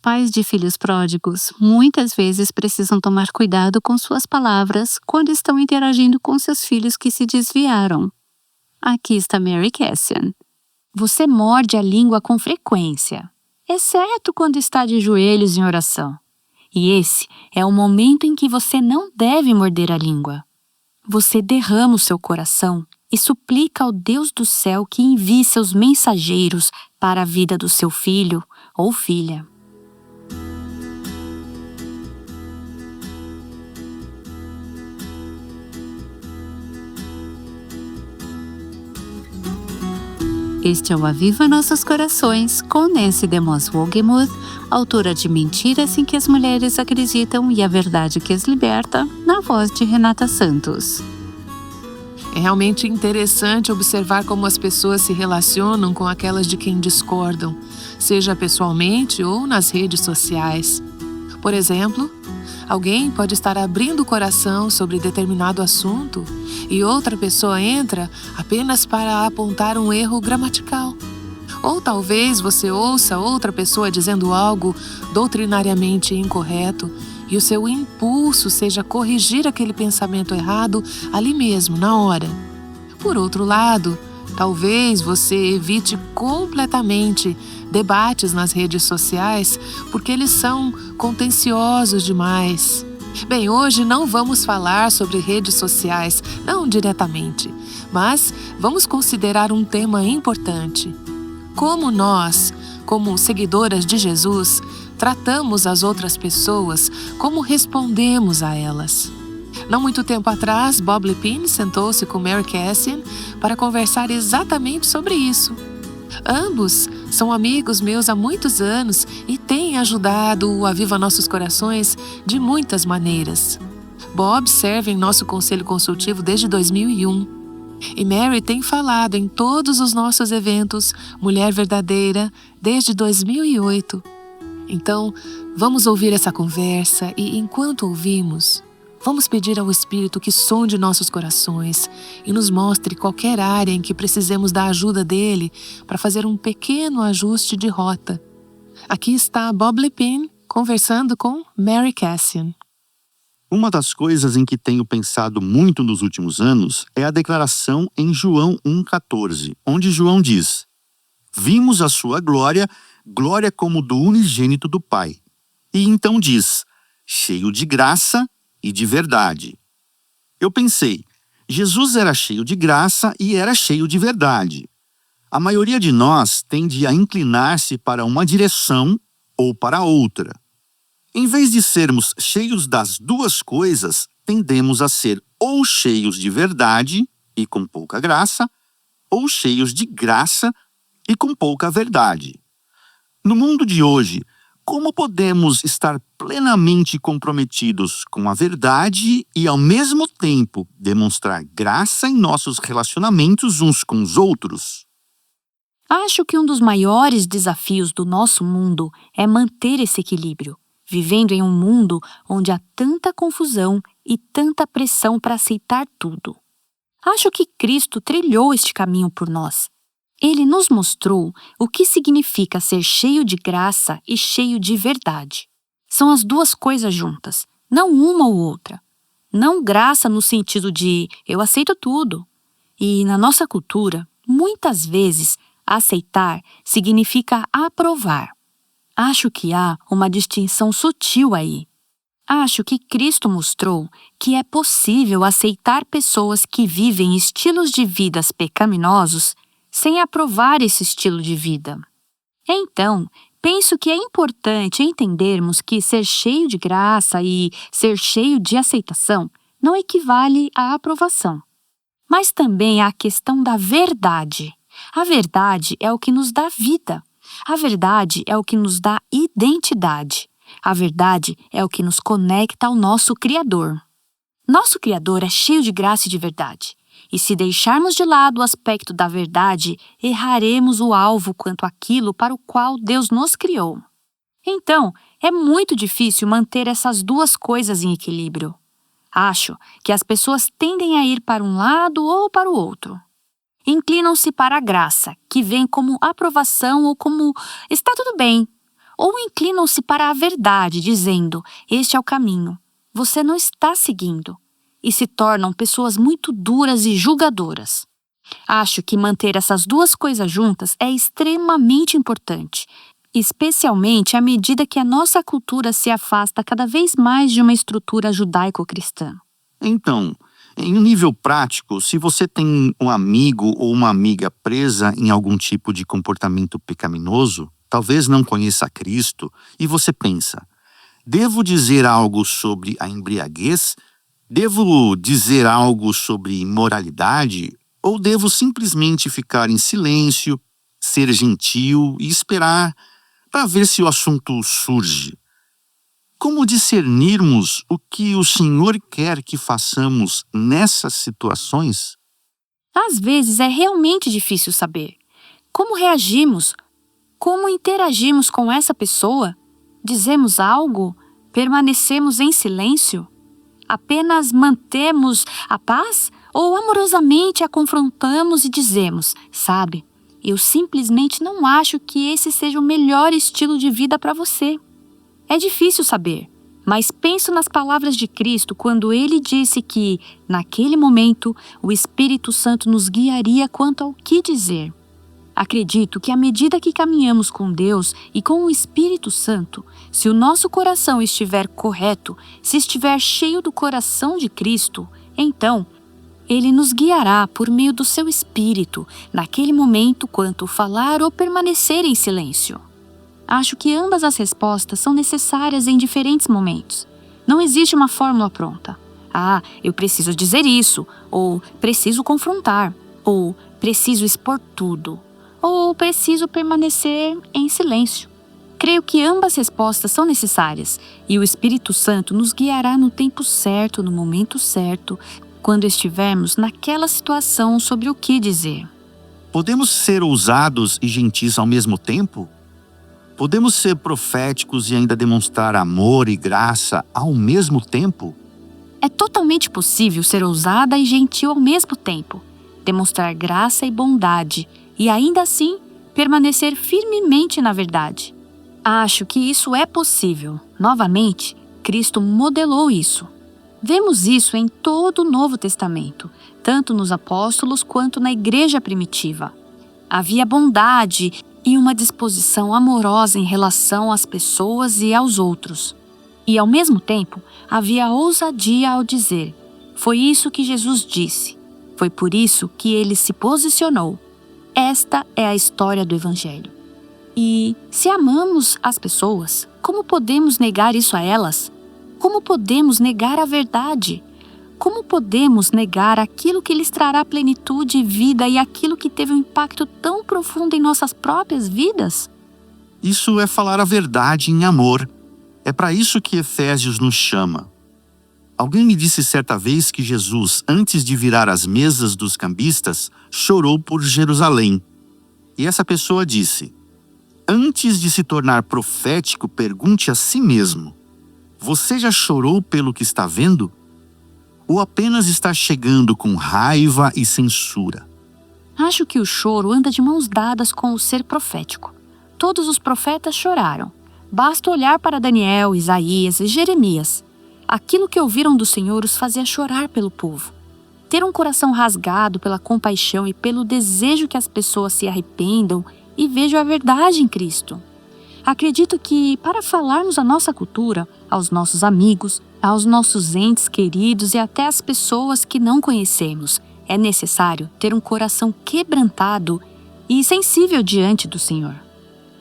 Pais de filhos pródigos muitas vezes precisam tomar cuidado com suas palavras quando estão interagindo com seus filhos que se desviaram. Aqui está Mary Cassian. Você morde a língua com frequência, exceto quando está de joelhos em oração. E esse é o momento em que você não deve morder a língua. Você derrama o seu coração e suplica ao Deus do céu que envie seus mensageiros para a vida do seu filho ou filha. Este é o Aviva Nossos Corações, com Nancy DeMoss Wogemuth, autora de Mentiras em que as Mulheres Acreditam e a Verdade que as Liberta, na voz de Renata Santos. É realmente interessante observar como as pessoas se relacionam com aquelas de quem discordam, seja pessoalmente ou nas redes sociais. Por exemplo, alguém pode estar abrindo o coração sobre determinado assunto e outra pessoa entra apenas para apontar um erro gramatical. Ou talvez você ouça outra pessoa dizendo algo doutrinariamente incorreto e o seu impulso seja corrigir aquele pensamento errado ali mesmo, na hora. Por outro lado, talvez você evite completamente debates nas redes sociais porque eles são contenciosos demais. Bem, hoje não vamos falar sobre redes sociais, não diretamente, mas vamos considerar um tema importante. Como nós, como seguidoras de Jesus, tratamos as outras pessoas, como respondemos a elas. Não muito tempo atrás, Bob Lepine sentou-se com Mary Cassian para conversar exatamente sobre isso. Ambos são amigos meus há muitos anos e têm ajudado o Aviva Nossos Corações de muitas maneiras. Bob serve em nosso conselho consultivo desde 2001. E Mary tem falado em todos os nossos eventos Mulher Verdadeira desde 2008. Então, vamos ouvir essa conversa e, enquanto ouvimos, vamos pedir ao Espírito que sonde nossos corações e nos mostre qualquer área em que precisemos da ajuda dele para fazer um pequeno ajuste de rota. Aqui está Bob Lepine conversando com Mary Cassian. Uma das coisas em que tenho pensado muito nos últimos anos é a declaração em João 1,14, onde João diz: "Vimos a sua glória, glória como do unigênito do Pai." E então diz: "cheio de graça e de verdade." Eu pensei, Jesus era cheio de graça e era cheio de verdade. A maioria de nós tende a inclinar-se para uma direção ou para outra. Em vez de sermos cheios das duas coisas, tendemos a ser ou cheios de verdade e com pouca graça, ou cheios de graça e com pouca verdade. No mundo de hoje, como podemos estar plenamente comprometidos com a verdade e, ao mesmo tempo, demonstrar graça em nossos relacionamentos uns com os outros? Acho que um dos maiores desafios do nosso mundo é manter esse equilíbrio, vivendo em um mundo onde há tanta confusão e tanta pressão para aceitar tudo. Acho que Cristo trilhou este caminho por nós. Ele nos mostrou o que significa ser cheio de graça e cheio de verdade. São as duas coisas juntas, não uma ou outra. Não graça no sentido de eu aceito tudo. E na nossa cultura, muitas vezes, aceitar significa aprovar. Acho que há uma distinção sutil aí. Acho que Cristo mostrou que é possível aceitar pessoas que vivem estilos de vidas pecaminosos sem aprovar esse estilo de vida. Então, penso que é importante entendermos que ser cheio de graça e ser cheio de aceitação não equivale à aprovação. Mas também há a questão da verdade. A verdade é o que nos dá vida. A verdade é o que nos dá identidade. A verdade é o que nos conecta ao nosso Criador. Nosso Criador é cheio de graça e de verdade. E se deixarmos de lado o aspecto da verdade, erraremos o alvo quanto àquilo para o qual Deus nos criou. Então, é muito difícil manter essas duas coisas em equilíbrio. Acho que as pessoas tendem a ir para um lado ou para o outro. Inclinam-se para a graça, que vem como aprovação ou como está tudo bem, ou inclinam-se para a verdade, dizendo: este é o caminho. Você não está seguindo. E se tornam pessoas muito duras e julgadoras. Acho que manter essas duas coisas juntas é extremamente importante, especialmente à medida que a nossa cultura se afasta cada vez mais de uma estrutura judaico-cristã. Então, em um nível prático, se você tem um amigo ou uma amiga presa em algum tipo de comportamento pecaminoso, talvez não conheça Cristo, e você pensa: devo dizer algo sobre a embriaguez? Devo dizer algo sobre imoralidade? Ou devo simplesmente ficar em silêncio, ser gentil e esperar para ver se o assunto surge? Como discernirmos o que o Senhor quer que façamos nessas situações? Às vezes é realmente difícil saber. Como reagimos? Como interagimos com essa pessoa? Dizemos algo? Permanecemos em silêncio? Apenas mantemos a paz? Ou amorosamente a confrontamos e dizemos: sabe, eu simplesmente não acho que esse seja o melhor estilo de vida para você. É difícil saber, mas penso nas palavras de Cristo quando ele disse que, naquele momento, o Espírito Santo nos guiaria quanto ao que dizer. Acredito que à medida que caminhamos com Deus e com o Espírito Santo, se o nosso coração estiver correto, se estiver cheio do coração de Cristo, então Ele nos guiará por meio do seu Espírito, naquele momento quanto falar ou permanecer em silêncio. Acho que ambas as respostas são necessárias em diferentes momentos. Não existe uma fórmula pronta. Ah, eu preciso dizer isso, ou preciso confrontar, ou preciso expor tudo, ou preciso permanecer em silêncio. Creio que ambas respostas são necessárias, e o Espírito Santo nos guiará no tempo certo, no momento certo, quando estivermos naquela situação sobre o que dizer. Podemos ser ousados e gentis ao mesmo tempo? Podemos ser proféticos e ainda demonstrar amor e graça ao mesmo tempo? É totalmente possível ser ousada e gentil ao mesmo tempo, demonstrar graça e bondade, e ainda assim permanecer firmemente na verdade. Acho que isso é possível. Novamente, Cristo modelou isso. Vemos isso em todo o Novo Testamento, tanto nos apóstolos quanto na igreja primitiva. Havia bondade e uma disposição amorosa em relação às pessoas e aos outros. E, ao mesmo tempo, havia ousadia ao dizer: foi isso que Jesus disse. Foi por isso que ele se posicionou. Esta é a história do Evangelho. E, se amamos as pessoas, como podemos negar isso a elas? Como podemos negar a verdade? Como podemos negar aquilo que lhes trará plenitude e vida e aquilo que teve um impacto tão profundo em nossas próprias vidas? Isso é falar a verdade em amor. É para isso que Efésios nos chama. Alguém me disse certa vez que Jesus, antes de virar as mesas dos cambistas, chorou por Jerusalém. E essa pessoa disse: antes de se tornar profético, pergunte a si mesmo: você já chorou pelo que está vendo? Ou apenas está chegando com raiva e censura? Acho que o choro anda de mãos dadas com o ser profético. Todos os profetas choraram. Basta olhar para Daniel, Isaías e Jeremias. Aquilo que ouviram do Senhor os fazia chorar pelo povo. Ter um coração rasgado pela compaixão e pelo desejo que as pessoas se arrependam e vejam a verdade em Cristo. Acredito que, para falarmos a nossa cultura, aos nossos amigos, aos nossos entes queridos e até às pessoas que não conhecemos, é necessário ter um coração quebrantado e sensível diante do Senhor.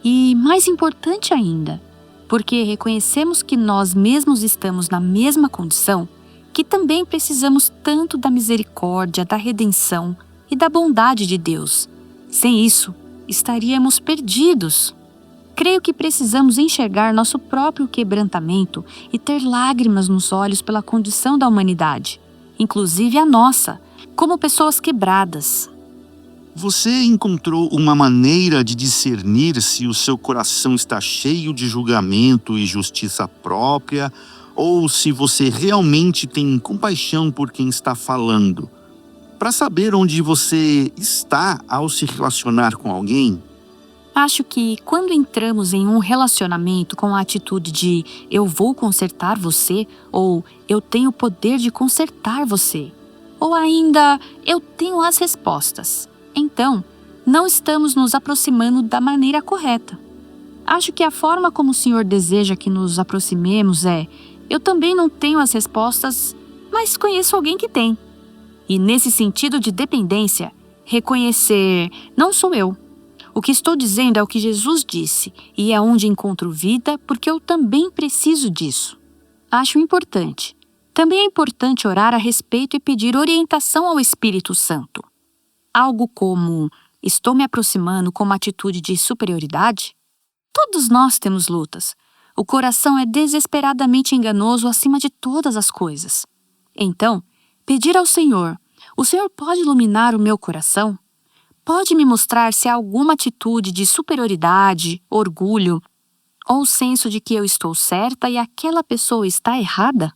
E, mais importante ainda, porque reconhecemos que nós mesmos estamos na mesma condição, que também precisamos tanto da misericórdia, da redenção e da bondade de Deus. Sem isso, estaríamos perdidos. Creio que precisamos enxergar nosso próprio quebrantamento e ter lágrimas nos olhos pela condição da humanidade, inclusive a nossa, como pessoas quebradas. Você encontrou uma maneira de discernir se o seu coração está cheio de julgamento e justiça própria, ou se você realmente tem compaixão por quem está falando? Para saber onde você está ao se relacionar com alguém? Acho que quando entramos em um relacionamento com a atitude de eu vou consertar você, ou eu tenho o poder de consertar você, ou ainda eu tenho as respostas, então não estamos nos aproximando da maneira correta. Acho que a forma como o Senhor deseja que nos aproximemos é: eu também não tenho as respostas, mas conheço alguém que tem. E nesse sentido de dependência, reconhecer, não sou eu. O que estou dizendo é o que Jesus disse, e é onde encontro vida, porque eu também preciso disso. Acho importante. Também é importante orar a respeito e pedir orientação ao Espírito Santo. Algo como: estou me aproximando com uma atitude de superioridade? Todos nós temos lutas. O coração é desesperadamente enganoso acima de todas as coisas. Então, pedir ao Senhor: o Senhor pode iluminar o meu coração? Pode me mostrar se há alguma atitude de superioridade, orgulho, ou senso de que eu estou certa e aquela pessoa está errada?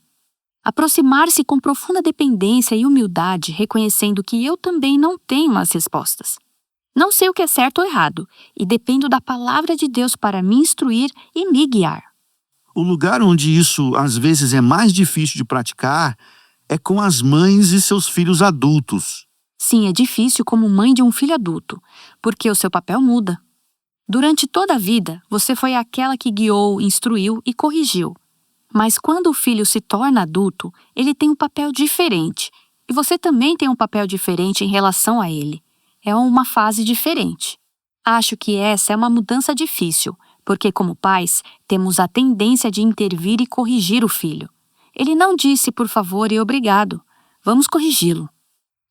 Aproximar-se com profunda dependência e humildade, reconhecendo que eu também não tenho as respostas. Não sei o que é certo ou errado, e dependo da palavra de Deus para me instruir e me guiar. O lugar onde isso às vezes é mais difícil de praticar é com as mães e seus filhos adultos. Sim, é difícil como mãe de um filho adulto, porque o seu papel muda. Durante toda a vida, você foi aquela que guiou, instruiu e corrigiu. Mas quando o filho se torna adulto, ele tem um papel diferente, e você também tem um papel diferente em relação a ele. É uma fase diferente. Acho que essa é uma mudança difícil, porque como pais, temos a tendência de intervir e corrigir o filho. Ele não disse por favor e obrigado. Vamos corrigi-lo.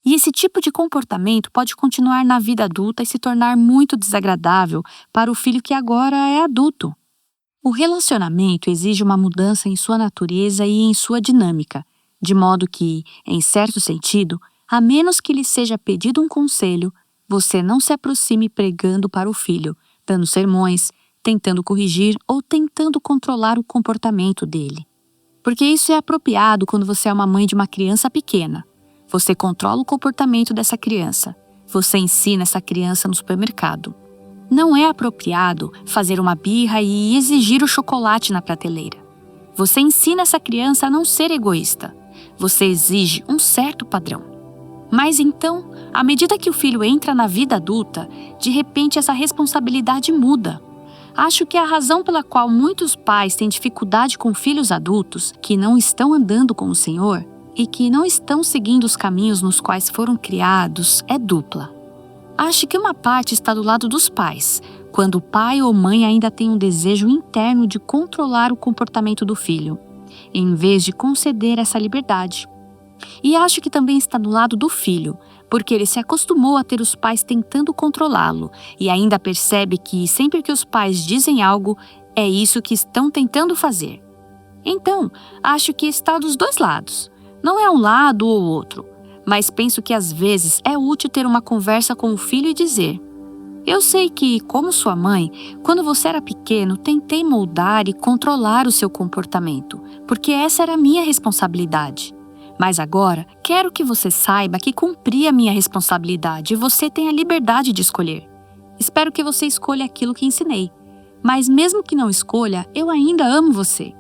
E esse tipo de comportamento pode continuar na vida adulta e se tornar muito desagradável para o filho que agora é adulto. O relacionamento exige uma mudança em sua natureza e em sua dinâmica, de modo que, em certo sentido, a menos que lhe seja pedido um conselho, você não se aproxime pregando para o filho, dando sermões, tentando corrigir ou tentando controlar o comportamento dele. Porque isso é apropriado quando você é uma mãe de uma criança pequena. Você controla o comportamento dessa criança. Você ensina essa criança no supermercado. Não é apropriado fazer uma birra e exigir o chocolate na prateleira. Você ensina essa criança a não ser egoísta. Você exige um certo padrão. Mas então, à medida que o filho entra na vida adulta, de repente essa responsabilidade muda. Acho que a razão pela qual muitos pais têm dificuldade com filhos adultos que não estão andando com o Senhor e que não estão seguindo os caminhos nos quais foram criados é dupla. Acho que uma parte está do lado dos pais, quando o pai ou mãe ainda tem um desejo interno de controlar o comportamento do filho, em vez de conceder essa liberdade. E acho que também está do lado do filho, porque ele se acostumou a ter os pais tentando controlá-lo e ainda percebe que sempre que os pais dizem algo, é isso que estão tentando fazer. Então, acho que está dos dois lados. Não é um lado ou outro, mas penso que às vezes é útil ter uma conversa com o filho e dizer: eu sei que, como sua mãe, quando você era pequeno, tentei moldar e controlar o seu comportamento, porque essa era a minha responsabilidade. Mas agora, quero que você saiba que cumpri a minha responsabilidade e você tem a liberdade de escolher. Espero que você escolha aquilo que ensinei. Mas mesmo que não escolha, eu ainda amo você.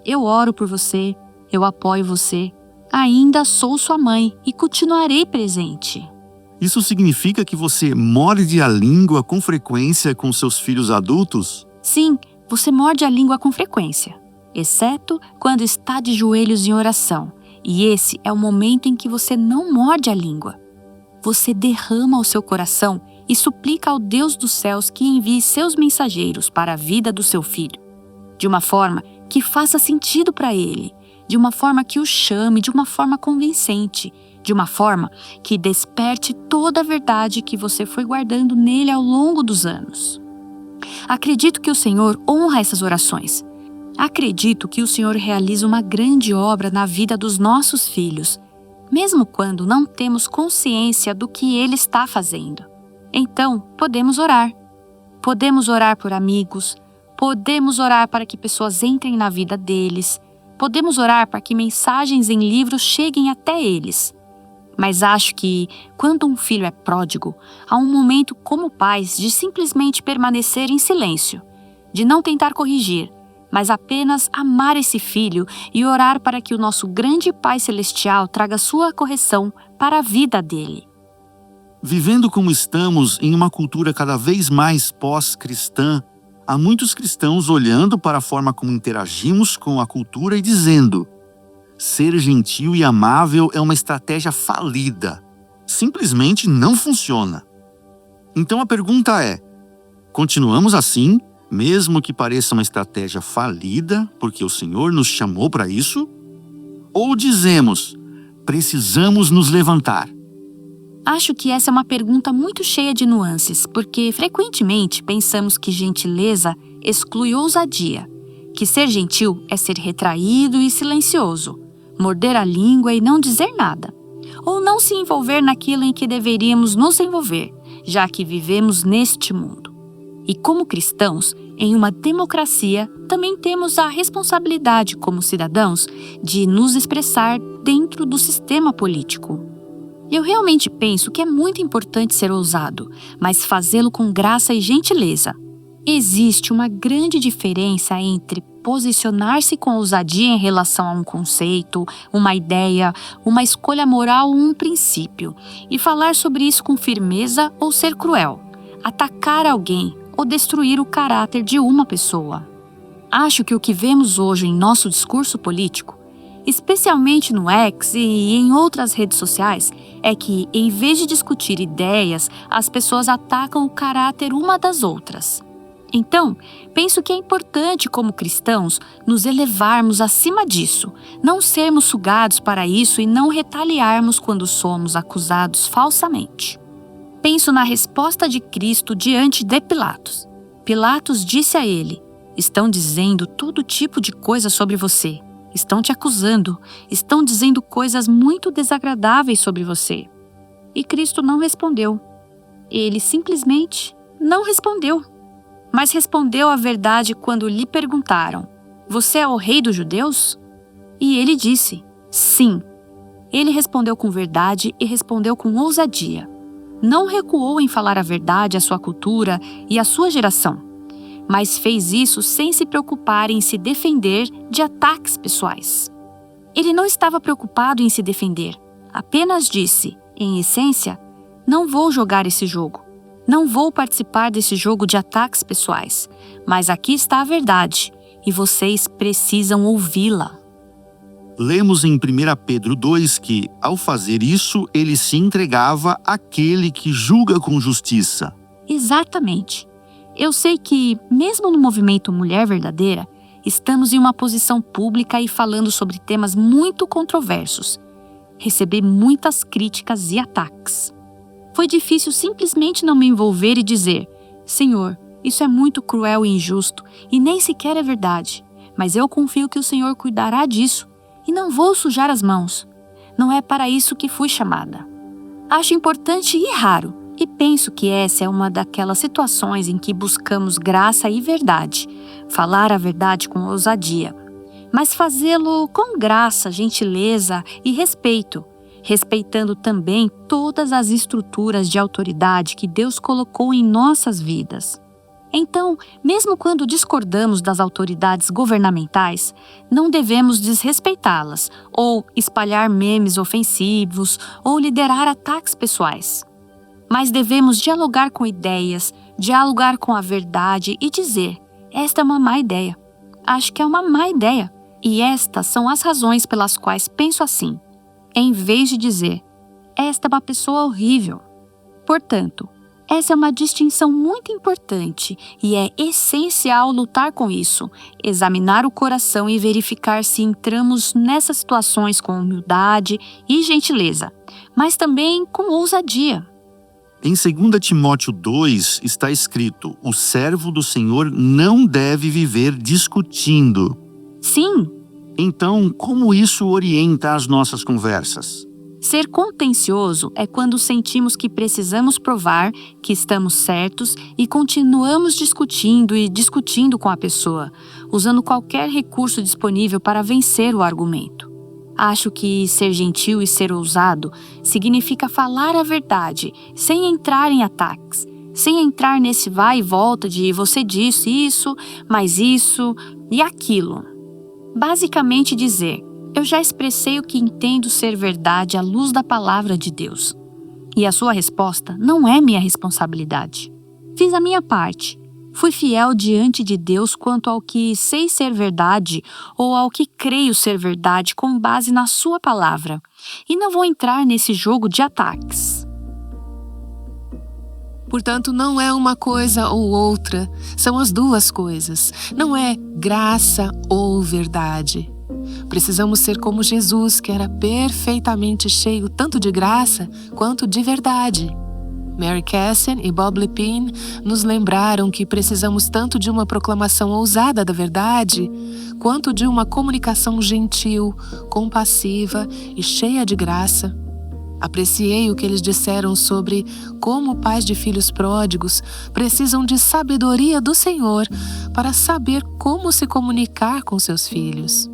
Eu oro por você, eu apoio você. Ainda sou sua mãe e continuarei presente. Isso significa que você morde a língua com frequência com seus filhos adultos? Sim, você morde a língua com frequência, exceto quando está de joelhos em oração. E esse é o momento em que você não morde a língua. Você derrama o seu coração e suplica ao Deus dos céus que envie seus mensageiros para a vida do seu filho, de uma forma que faça sentido para ele, de uma forma que o chame, de uma forma convincente, de uma forma que desperte toda a verdade que você foi guardando nele ao longo dos anos. Acredito que o Senhor honra essas orações. Acredito que o Senhor realiza uma grande obra na vida dos nossos filhos, mesmo quando não temos consciência do que Ele está fazendo. Então, podemos orar. Podemos orar por amigos, podemos orar para que pessoas entrem na vida deles, podemos orar para que mensagens em livros cheguem até eles. Mas acho que, quando um filho é pródigo, há um momento como pais de simplesmente permanecer em silêncio, de não tentar corrigir, mas apenas amar esse filho e orar para que o nosso grande Pai Celestial traga sua correção para a vida dele. Vivendo como estamos em uma cultura cada vez mais pós-cristã, há muitos cristãos olhando para a forma como interagimos com a cultura e dizendo: ser gentil e amável é uma estratégia falida. Simplesmente não funciona. Então a pergunta é: continuamos assim, mesmo que pareça uma estratégia falida, porque o Senhor nos chamou para isso? Ou dizemos: precisamos nos levantar? Acho que essa é uma pergunta muito cheia de nuances, porque frequentemente pensamos que gentileza exclui ousadia, que ser gentil é ser retraído e silencioso, morder a língua e não dizer nada, ou não se envolver naquilo em que deveríamos nos envolver, já que vivemos neste mundo. E como cristãos, em uma democracia, também temos a responsabilidade como cidadãos de nos expressar dentro do sistema político. Eu realmente penso que é muito importante ser ousado, mas fazê-lo com graça e gentileza. Existe uma grande diferença entre posicionar-se com ousadia em relação a um conceito, uma ideia, uma escolha moral ou um princípio, e falar sobre isso com firmeza ou ser cruel, atacar alguém ou destruir o caráter de uma pessoa. Acho que o que vemos hoje em nosso discurso político, especialmente no X e em outras redes sociais, é que, em vez de discutir ideias, as pessoas atacam o caráter uma das outras. Então, penso que é importante, como cristãos, nos elevarmos acima disso, não sermos sugados para isso e não retaliarmos quando somos acusados falsamente. Penso na resposta de Cristo diante de Pilatos. Pilatos disse a ele: estão dizendo todo tipo de coisa sobre você. Estão te acusando, estão dizendo coisas muito desagradáveis sobre você. E Cristo não respondeu. Ele simplesmente não respondeu. Mas respondeu a verdade quando lhe perguntaram: você é o rei dos judeus? E ele disse: sim. Ele respondeu com verdade e respondeu com ousadia. Não recuou em falar a verdade à sua cultura e à sua geração, mas fez isso sem se preocupar em se defender de ataques pessoais. Ele não estava preocupado em se defender, apenas disse, em essência: não vou jogar esse jogo, não vou participar desse jogo de ataques pessoais, mas aqui está a verdade, e vocês precisam ouvi-la. Lemos em 1 Pedro 2 que, ao fazer isso, ele se entregava àquele que julga com justiça. Exatamente. Eu sei que, mesmo no movimento Mulher Verdadeira, estamos em uma posição pública e falando sobre temas muito controversos. Recebi muitas críticas e ataques. Foi difícil simplesmente não me envolver e dizer: Senhor, isso é muito cruel e injusto e nem sequer é verdade, mas eu confio que o Senhor cuidará disso e não vou sujar as mãos. Não é para isso que fui chamada. Acho importante e raro, e penso que essa é uma daquelas situações em que buscamos graça e verdade, falar a verdade com ousadia, mas fazê-lo com graça, gentileza e respeito, respeitando também todas as estruturas de autoridade que Deus colocou em nossas vidas. Então, mesmo quando discordamos das autoridades governamentais, não devemos desrespeitá-las, ou espalhar memes ofensivos, ou liderar ataques pessoais. Mas devemos dialogar com ideias, dialogar com a verdade e dizer: esta é uma má ideia. Acho que é uma má ideia. E estas são as razões pelas quais penso assim, em vez de dizer: esta é uma pessoa horrível. Portanto, essa é uma distinção muito importante e é essencial lutar com isso, examinar o coração e verificar se entramos nessas situações com humildade e gentileza, mas também com ousadia. Em 2 Timóteo 2 está escrito: o servo do Senhor não deve viver discutindo. Sim. Então, como isso orienta as nossas conversas? Ser contencioso é quando sentimos que precisamos provar que estamos certos e continuamos discutindo e discutindo com a pessoa, usando qualquer recurso disponível para vencer o argumento. Acho que ser gentil e ser ousado significa falar a verdade, sem entrar em ataques, sem entrar nesse vai e volta de você disse isso, mas isso e aquilo. Basicamente dizer, eu já expressei o que entendo ser verdade à luz da palavra de Deus. E a sua resposta não é minha responsabilidade. Fiz a minha parte. Fui fiel diante de Deus quanto ao que sei ser verdade ou ao que creio ser verdade com base na sua palavra. E não vou entrar nesse jogo de ataques. Portanto, não é uma coisa ou outra, são as duas coisas. Não é graça ou verdade. Precisamos ser como Jesus, que era perfeitamente cheio tanto de graça quanto de verdade. Mary Cassin e Bob Lepine nos lembraram que precisamos tanto de uma proclamação ousada da verdade, quanto de uma comunicação gentil, compassiva e cheia de graça. Apreciei o que eles disseram sobre como pais de filhos pródigos precisam de sabedoria do Senhor para saber como se comunicar com seus filhos.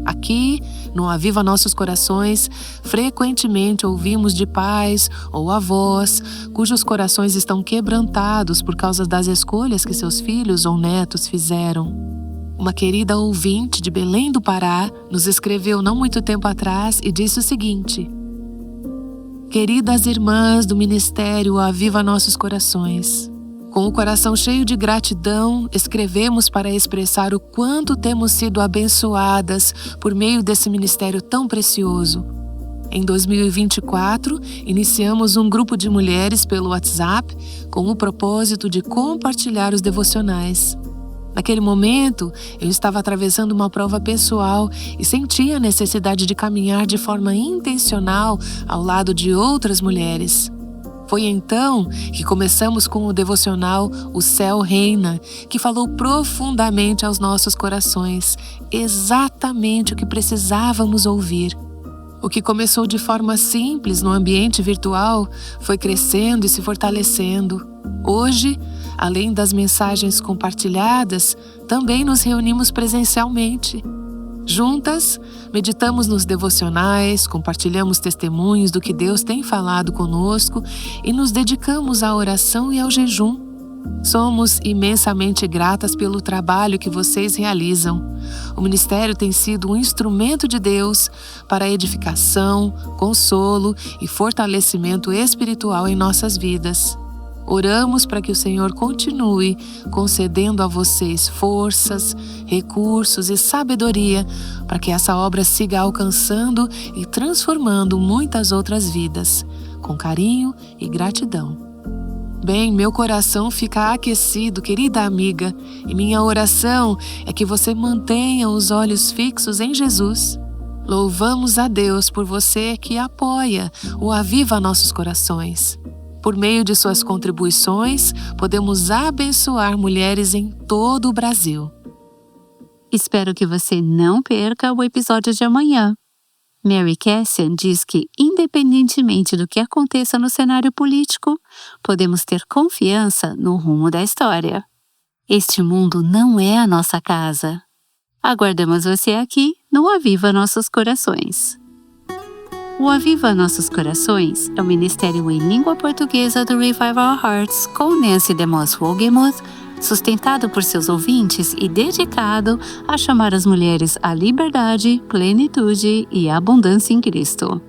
Aqui, no Aviva Nossos Corações, frequentemente ouvimos de pais ou avós cujos corações estão quebrantados por causa das escolhas que seus filhos ou netos fizeram. Uma querida ouvinte de Belém do Pará nos escreveu não muito tempo atrás e disse o seguinte: Queridas irmãs do Ministério Aviva Nossos Corações, com o coração cheio de gratidão, escrevemos para expressar o quanto temos sido abençoadas por meio desse ministério tão precioso. Em 2024, iniciamos um grupo de mulheres pelo WhatsApp com o propósito de compartilhar os devocionais. Naquele momento, eu estava atravessando uma prova pessoal e sentia a necessidade de caminhar de forma intencional ao lado de outras mulheres. Foi então que começamos com o devocional O Céu Reina, que falou profundamente aos nossos corações, exatamente o que precisávamos ouvir. O que começou de forma simples no ambiente virtual foi crescendo e se fortalecendo. Hoje, além das mensagens compartilhadas, também nos reunimos presencialmente. Juntas, meditamos nos devocionais, compartilhamos testemunhos do que Deus tem falado conosco e nos dedicamos à oração e ao jejum. Somos imensamente gratas pelo trabalho que vocês realizam. O ministério tem sido um instrumento de Deus para edificação, consolo e fortalecimento espiritual em nossas vidas. Oramos para que o Senhor continue concedendo a vocês forças, recursos e sabedoria para que essa obra siga alcançando e transformando muitas outras vidas, com carinho e gratidão. Bem, meu coração fica aquecido, querida amiga, e minha oração é que você mantenha os olhos fixos em Jesus. Louvamos a Deus por você que apoia o Aviva Nossos Corações. Por meio de suas contribuições, podemos abençoar mulheres em todo o Brasil. Espero que você não perca o episódio de amanhã. Mary Cassin diz que, independentemente do que aconteça no cenário político, podemos ter confiança no rumo da história. Este mundo não é a nossa casa. Aguardamos você aqui no Aviva Nossos Corações. O Aviva Nossos Corações é o ministério em língua portuguesa do Revival Hearts com Nancy DeMoss Wogemuth, sustentado por seus ouvintes e dedicado a chamar as mulheres à liberdade, plenitude e abundância em Cristo.